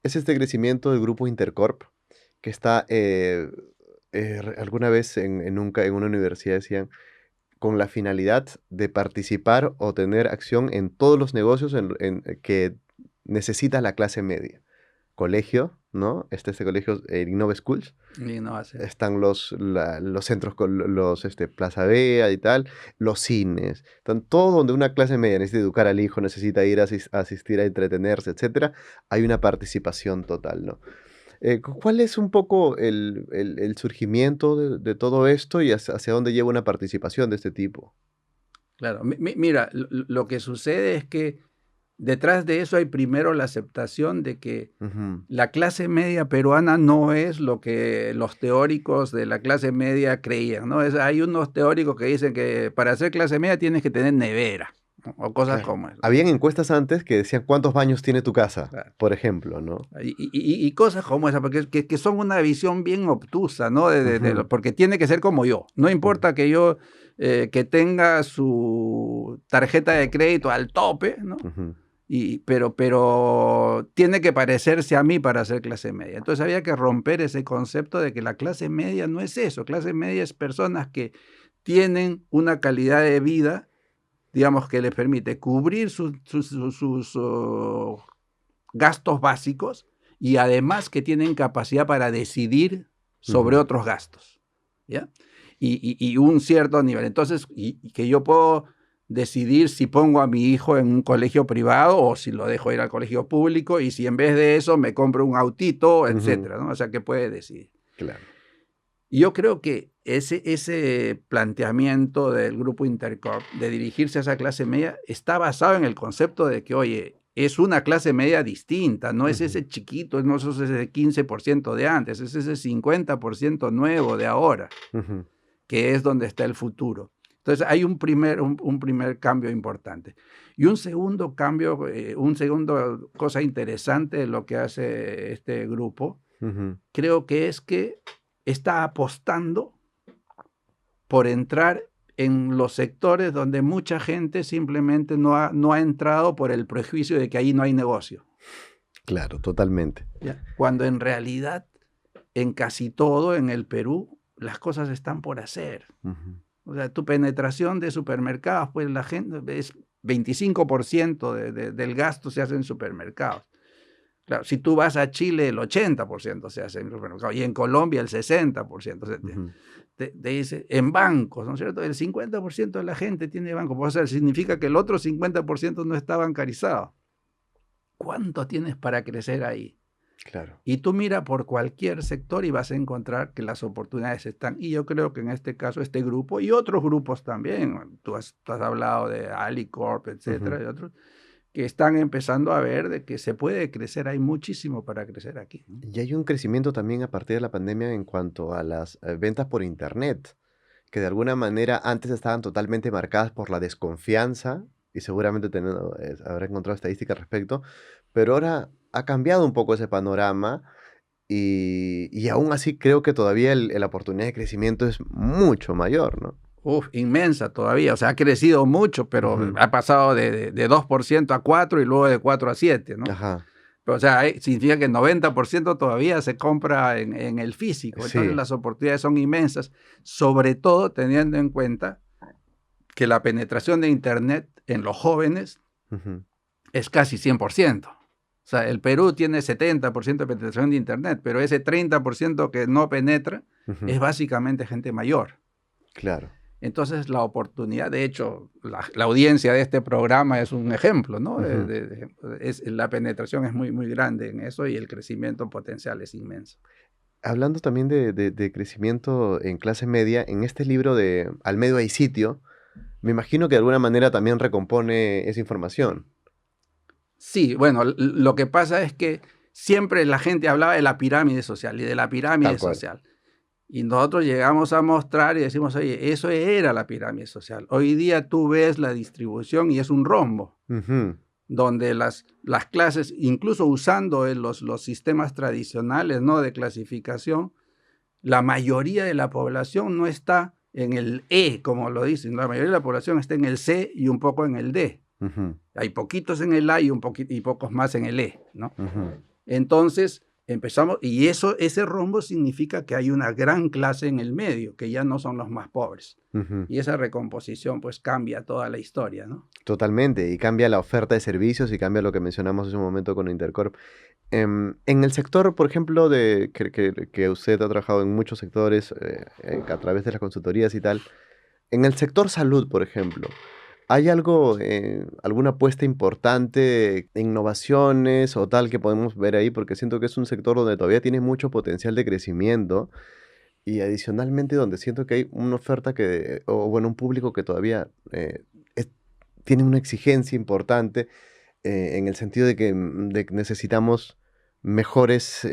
es este crecimiento del grupo Intercorp que está, alguna vez en una universidad decían, con la finalidad de participar o tener acción en todos los negocios que necesita la clase media. Colegio, ¿no? Este colegio, Innove Schools. Innovación. Están los centros, Plaza Vea y tal, los cines, están todo donde una clase media necesita educar al hijo, necesita ir a asistir a entretenerse, etcétera, hay una participación total, ¿no? ¿Cuál es un poco el surgimiento de todo esto y hacia dónde lleva una participación de este tipo? Claro, mira, lo que sucede es que detrás de eso hay primero la aceptación de que Ujú, la clase media peruana no es lo que los teóricos de la clase media creían, ¿no? Hay unos teóricos que dicen que para ser clase media tienes que tener nevera, ¿no? O cosas claro. como eso. Habían encuestas antes que decían cuántos baños tiene tu casa, Claro. por ejemplo, ¿no? Y cosas como esa, porque que son una visión bien obtusa, ¿no? Ujú, Porque tiene que ser como yo. No ujú, importa que yo que tenga su tarjeta de crédito al tope, ¿no? ujú, Pero tiene que parecerse a mí para ser clase media. Entonces había que romper ese concepto de que la clase media no es eso. Clase media es personas que tienen una calidad de vida, digamos, que les permite cubrir sus gastos básicos y además que tienen capacidad para decidir sobre ujú. otros gastos, ¿ya? Y un cierto nivel. Entonces, y que yo puedo decidir si pongo a mi hijo en un colegio privado o si lo dejo ir al colegio público y si en vez de eso me compro un autito, Ujú, etcétera, ¿no? O sea, que puede decidir. claro. Y yo creo que ese planteamiento del grupo Intercorp de dirigirse a esa clase media está basado en el concepto de que, oye, es una clase media distinta, no es Ujú, ese chiquito, no es ese 15% de antes, es ese 50% nuevo de ahora, ujú, que es donde está el futuro. Entonces hay un primer cambio importante. Y un segundo cambio, un segundo cosa interesante de lo que hace este grupo, ujú. creo que es que está apostando por entrar en los sectores donde mucha gente simplemente no ha entrado por el prejuicio de que ahí no hay negocio. Claro, totalmente. ¿Ya? Cuando en realidad en casi todo en el Perú las cosas están por hacer. Ujú, O sea, tu penetración de supermercados, pues la gente es 25% del gasto se hace en supermercados. Claro, si tú vas a Chile, el 80% se hace en supermercados y en Colombia el 60%. ujú. Te dice, en bancos, ¿no es cierto? El 50% de la gente tiene banco. O sea, significa que el otro 50% no está bancarizado. ¿Cuánto tienes para crecer ahí? Claro. Y tú mira por cualquier sector y vas a encontrar que las oportunidades están. Y yo creo que en este caso este grupo y otros grupos también, tú has hablado de Alicorp, Ujú. etcétera, y otros, que están empezando a ver de que se puede crecer, hay muchísimo para crecer aquí, ¿no? Y hay un crecimiento también a partir de la pandemia en cuanto a las ventas por internet, que de alguna manera antes estaban totalmente marcadas por la desconfianza, y seguramente habrá encontrado estadísticas al respecto, pero ahora ha cambiado un poco ese panorama y aún así creo que todavía la oportunidad de crecimiento es mucho mayor, ¿no? Uf, inmensa todavía, o sea, ha crecido mucho, pero Ujú. ha pasado de 2% a 4 y luego de 4 a 7, ¿no? Ajá, Pero, o sea, significa que el 90% todavía se compra en el físico, entonces sí. las oportunidades son inmensas, sobre todo teniendo en cuenta que la penetración de Internet en los jóvenes Ujú, es casi 100%. O sea, el Perú tiene 70% de penetración de Internet, pero ese 30% que no penetra ujú, es básicamente gente mayor. claro. Entonces, la oportunidad, de hecho, la audiencia de este programa es un ejemplo, ¿no? Ujú. La penetración es muy, muy grande en eso y el crecimiento potencial es inmenso. Hablando también de crecimiento en clase media, en este libro de Al medio hay sitio, me imagino que de alguna manera también recompone esa información. Sí, bueno, lo que pasa es que siempre la gente hablaba de la pirámide social y de la pirámide Tal cual. social. Y nosotros llegamos a mostrar y decimos, oye, eso era la pirámide social. Hoy día tú ves la distribución y es un rombo, Ujú, donde las clases, incluso usando los sistemas tradicionales, ¿no?, de clasificación, la mayoría de la población no está en el E, como lo dicen. La mayoría de la población está en el C y un poco en el D. ujú, Hay poquitos en el A y pocos más en el E, ¿no? ujú. Entonces empezamos, y ese rombo significa que hay una gran clase en el medio, que ya no son los más pobres. Ujú. Y esa recomposición pues cambia toda la historia, ¿no? Totalmente, y cambia la oferta de servicios y cambia lo que mencionamos hace un momento con Intercorp. En el sector, por ejemplo, que usted ha trabajado en muchos sectores a través de las consultorías y tal, en el sector salud, por ejemplo, ¿hay algo, alguna apuesta importante, innovaciones o tal que podemos ver ahí? Porque siento que es un sector donde todavía tiene mucho potencial de crecimiento y adicionalmente donde siento que hay una oferta o bueno, un público que todavía es- tiene una exigencia importante en el sentido de que necesitamos mejores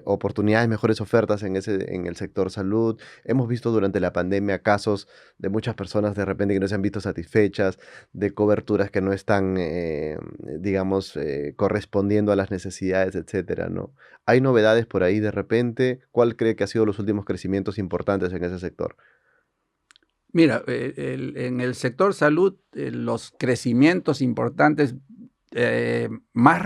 oportunidades, mejores ofertas en el sector salud. Hemos visto durante la pandemia casos de muchas personas de repente que no se han visto satisfechas, de coberturas que no están, digamos, correspondiendo a las necesidades, etcétera, ¿no? ¿Hay novedades por ahí de repente? ¿Cuál cree que ha sido los últimos crecimientos importantes en ese sector? Mira, en el sector salud, los crecimientos importantes más